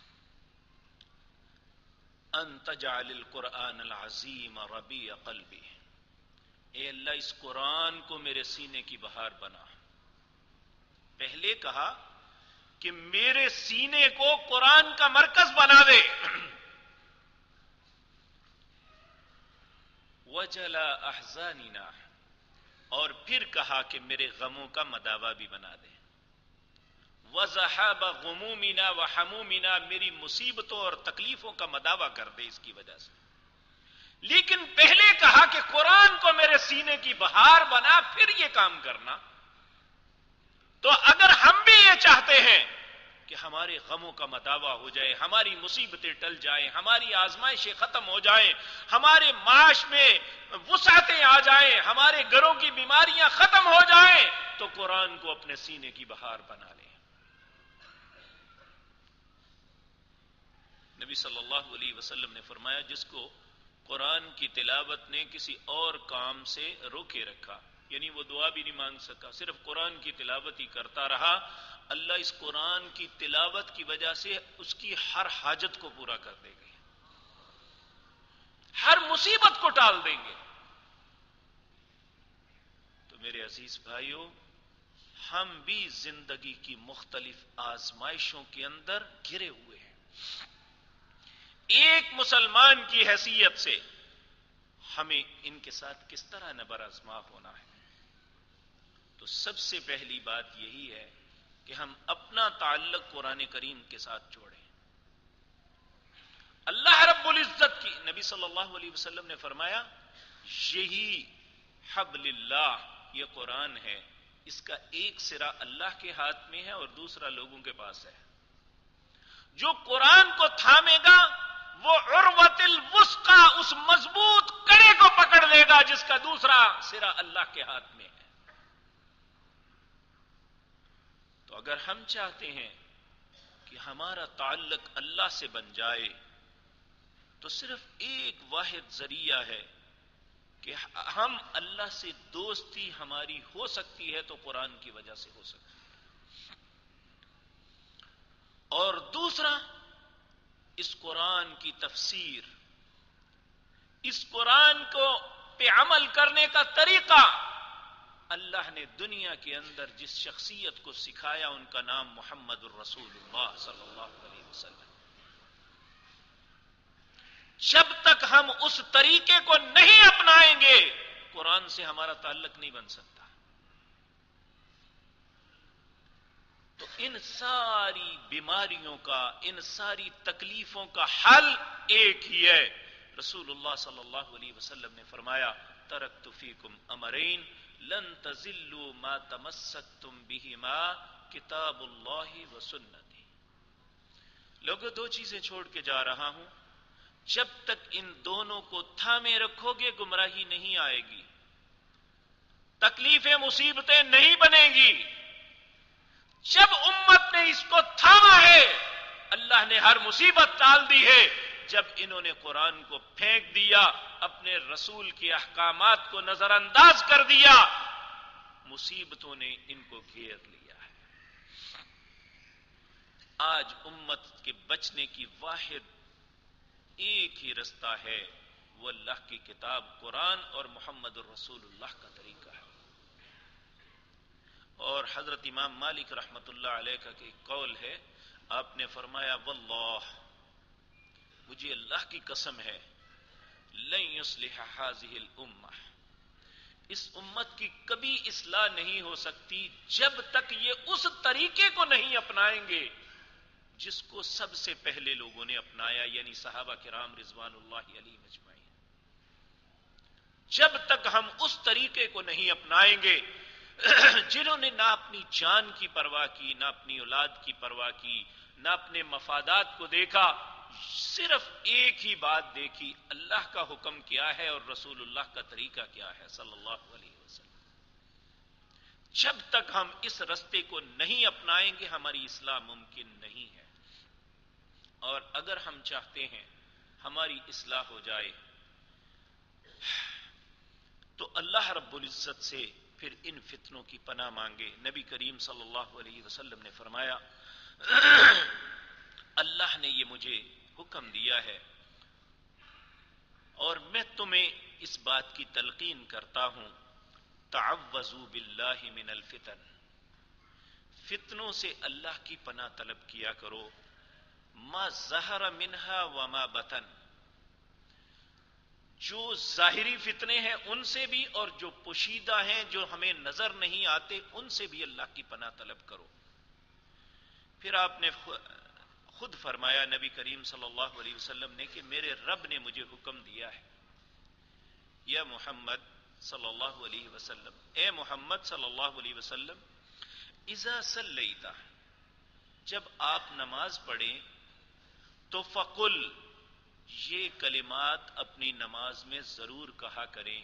ان تجعل القرآن العظیم ربیع قلبی، اے اللہ اس قرآن کو میرے سینے کی بہار بنا. پہلے کہا کہ میرے سینے کو قرآن کا مرکز بنا دے. وجلا احزاننا، اور پھر کہا کہ میرے غموں کا مداوا بھی بنا دے. وذهاب غمومنا وحمومنا، میری مصیبتوں اور تکلیفوں کا مداوا کر دے اس کی وجہ سے. لیکن پہلے کہا کہ قرآن کو میرے سینے کی بہار بنا، پھر یہ کام کرنا. تو اگر ہم بھی یہ چاہتے ہیں کہ ہمارے غموں کا مداوا ہو جائے، ہماری مصیبتیں ٹل جائیں، ہماری آزمائشیں ختم ہو جائیں، ہمارے معاش میں وسعتیں آ جائیں، ہمارے گھروں کی بیماریاں ختم ہو جائیں، تو قرآن کو اپنے سینے کی بہار بنا لیں. نبی صلی اللہ علیہ وسلم نے فرمایا جس کو قرآن کی تلاوت نے کسی اور کام سے روکے رکھا، یعنی وہ دعا بھی نہیں مانگ سکا، صرف قرآن کی تلاوت ہی کرتا رہا، اللہ اس قرآن کی تلاوت کی وجہ سے اس کی ہر حاجت کو پورا کر دے گے، ہر مصیبت کو ٹال دیں گے. تو میرے عزیز بھائیوں، ہم بھی زندگی کی مختلف آزمائشوں کے اندر گھرے ہوئے ہیں. ایک مسلمان کی حیثیت سے ہمیں ان کے ساتھ کس طرح نبر آزما ہونا ہے. تو سب سے پہلی بات یہی ہے کہ ہم اپنا تعلق قرآن کریم کے ساتھ جوڑیں. اللہ رب العزت کی، نبی صلی اللہ علیہ وسلم نے فرمایا یہی حبل اللہ، یہ قرآن ہے، اس کا ایک سرا اللہ کے ہاتھ میں ہے اور دوسرا لوگوں کے پاس ہے. جو قرآن کو تھامے گا وہ عروۃ الوثقی، اس مضبوط کڑے کو پکڑ لے گا جس کا دوسرا سرا اللہ کے ہاتھ میں ہے. تو اگر ہم چاہتے ہیں کہ ہمارا تعلق اللہ سے بن جائے تو صرف ایک واحد ذریعہ ہے کہ ہم اللہ سے دوستی ہماری ہو سکتی ہے تو قرآن کی وجہ سے ہو سکتی ہے. اور دوسرا، اس قرآن کی تفسیر، اس قرآن کو پہ عمل کرنے کا طریقہ، اللہ نے دنیا کے اندر جس شخصیت کو سکھایا ان کا نام محمد الرسول اللہ صلی اللہ علیہ وسلم. جب تک ہم اس طریقے کو نہیں اپنائیں گے قرآن سے ہمارا تعلق نہیں بن سکتا. تو ان ساری بیماریوں کا، ان ساری تکلیفوں کا حل ایک ہی ہے. رسول اللہ صلی اللہ علیہ وسلم نے فرمایا ترکت فیکم امرین لن تضلوا ما تمسکتم بہما کتاب اللہ و سنتی. لوگوں، دو چیزیں چھوڑ کے جا رہا ہوں، جب تک ان دونوں کو تھامے رکھو گے گمراہی نہیں آئے گی، تکلیفیں مصیبتیں نہیں بنیں گی. جب امت نے اس کو تھاما ہے اللہ نے ہر مصیبت ٹال دی ہے. جب انہوں نے قرآن کو پھینک دیا، اپنے رسول کے احکامات کو نظر انداز کر دیا، مصیبتوں نے ان کو گھیر لیا ہے. آج امت کے بچنے کی واحد ایک ہی رستہ ہے، وہ اللہ کی کتاب قرآن اور محمد الرسول اللہ کا طریقہ ہے. اور حضرت امام مالک رحمت اللہ علیہ کا ایک قول ہے، آپ نے فرمایا واللہ، مجھے اللہ کی قسم ہے، لن یصلح هذه الامہ، اس امت کی کبھی اصلاح نہیں ہو سکتی جب تک یہ اس طریقے کو نہیں اپنائیں گے جس کو سب سے پہلے لوگوں نے اپنایا، یعنی صحابہ کرام رضوان اللہ علیہم اجمعین. جب تک ہم اس طریقے کو نہیں اپنائیں گے جنہوں نے نہ اپنی جان کی پرواہ کی، نہ اپنی اولاد کی پرواہ کی، نہ اپنے مفادات کو دیکھا، صرف ایک ہی بات دیکھی، اللہ کا حکم کیا ہے اور رسول اللہ کا طریقہ کیا ہے صلی اللہ علیہ وسلم. جب تک ہم اس رستے کو نہیں اپنائیں گے ہماری اصلاح ممکن نہیں ہے. اور اگر ہم چاہتے ہیں ہماری اصلاح ہو جائے تو اللہ رب العزت سے پھر ان فتنوں کی پناہ مانگے. نبی کریم صلی اللہ علیہ وسلم نے فرمایا اللہ نے یہ مجھے حکم دیا ہے اور میں تمہیں اس بات کی تلقین کرتا ہوں، تعوذوا باللہ من الفتن، فتنوں سے اللہ کی پناہ طلب کیا کرو، ما ظہر منہا وما بطن، جو ظاہری فتنے ہیں ان سے بھی اور جو پوشیدہ ہیں جو ہمیں نظر نہیں آتے ان سے بھی اللہ کی پناہ طلب کرو. پھر آپ نے خود فرمایا نبی کریم صلی اللہ علیہ وسلم نے کہ میرے رب نے مجھے حکم دیا ہے، یا محمد صلی اللہ علیہ وسلم، اے محمد صلی اللہ علیہ وسلم، اذا صلیت، جب آپ نماز پڑھیں تو فقل، یہ کلمات اپنی نماز میں ضرور کہا کریں.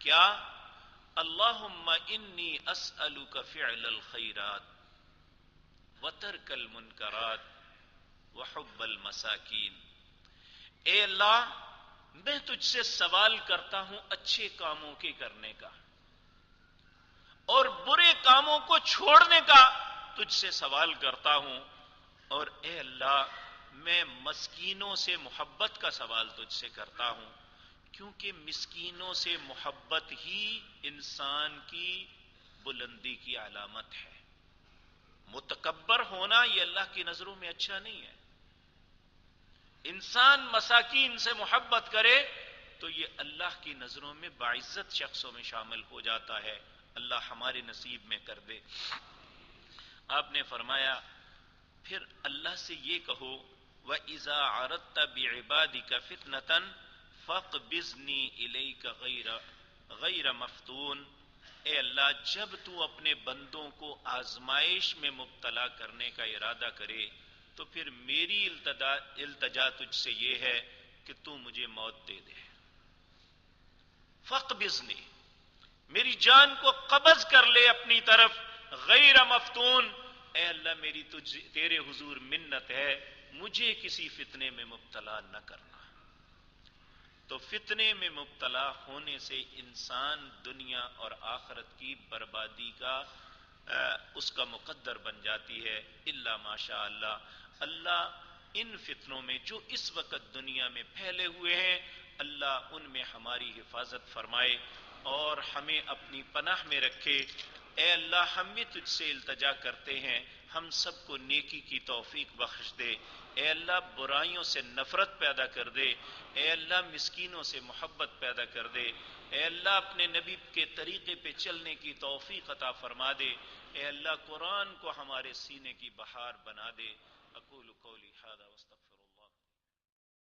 کیا؟ اللہم انی اسألک فعل الخیرات وترک المنکرات وحب المساکین، اے اللہ میں تجھ سے سوال کرتا ہوں اچھے کاموں کے کرنے کا اور برے کاموں کو چھوڑنے کا تجھ سے سوال کرتا ہوں، اور اے اللہ میں مسکینوں سے محبت کا سوال تجھ سے کرتا ہوں، کیونکہ مسکینوں سے محبت ہی انسان کی بلندی کی علامت ہے. متکبر ہونا یہ اللہ کی نظروں میں اچھا نہیں ہے. انسان مساکین سے محبت کرے تو یہ اللہ کی نظروں میں باعزت شخصوں میں شامل ہو جاتا ہے. اللہ ہمارے نصیب میں کر دے. آپ نے فرمایا پھر اللہ سے یہ کہو وَإِذَا عَرَضْتَ بِعِبَادِكَ فِتْنَةً فَاقْبِضْنِي إِلَيْكَ غَيْرَ مَفْتُونٍ، اے اللہ جب تو اپنے بندوں کو آزمائش میں مبتلا کرنے کا ارادہ کرے تو پھر میری التجا تجھ سے یہ ہے کہ تو مجھے موت دے دے. فَاقْبِضْنِي، میری جان کو قبض کر لے اپنی طرف، غیر مفتون، اے اللہ میری تیرے حضور منت ہے مجھے کسی فتنے میں مبتلا نہ کرنا. تو فتنے میں مبتلا ہونے سے انسان دنیا اور آخرت کی بربادی کا اس کا مقدر بن جاتی ہے. الا ماشاء اللہ، اللہ ان فتنوں میں جو اس وقت دنیا میں پھیلے ہوئے ہیں اللہ ان میں ہماری حفاظت فرمائے اور ہمیں اپنی پناہ میں رکھے. اے اللہ ہم بھی تجھ سے التجا کرتے ہیں، ہم سب کو نیکی کی توفیق بخش دے. اے اللہ برائیوں سے نفرت پیدا کر دے. اے اللہ مسکینوں سے محبت پیدا کر دے. اے اللہ اپنے نبی کے طریقے پہ چلنے کی توفیق عطا فرما دے. اے اللہ قرآن کو ہمارے سینے کی بہار بنا دے. اقول قولی ھذا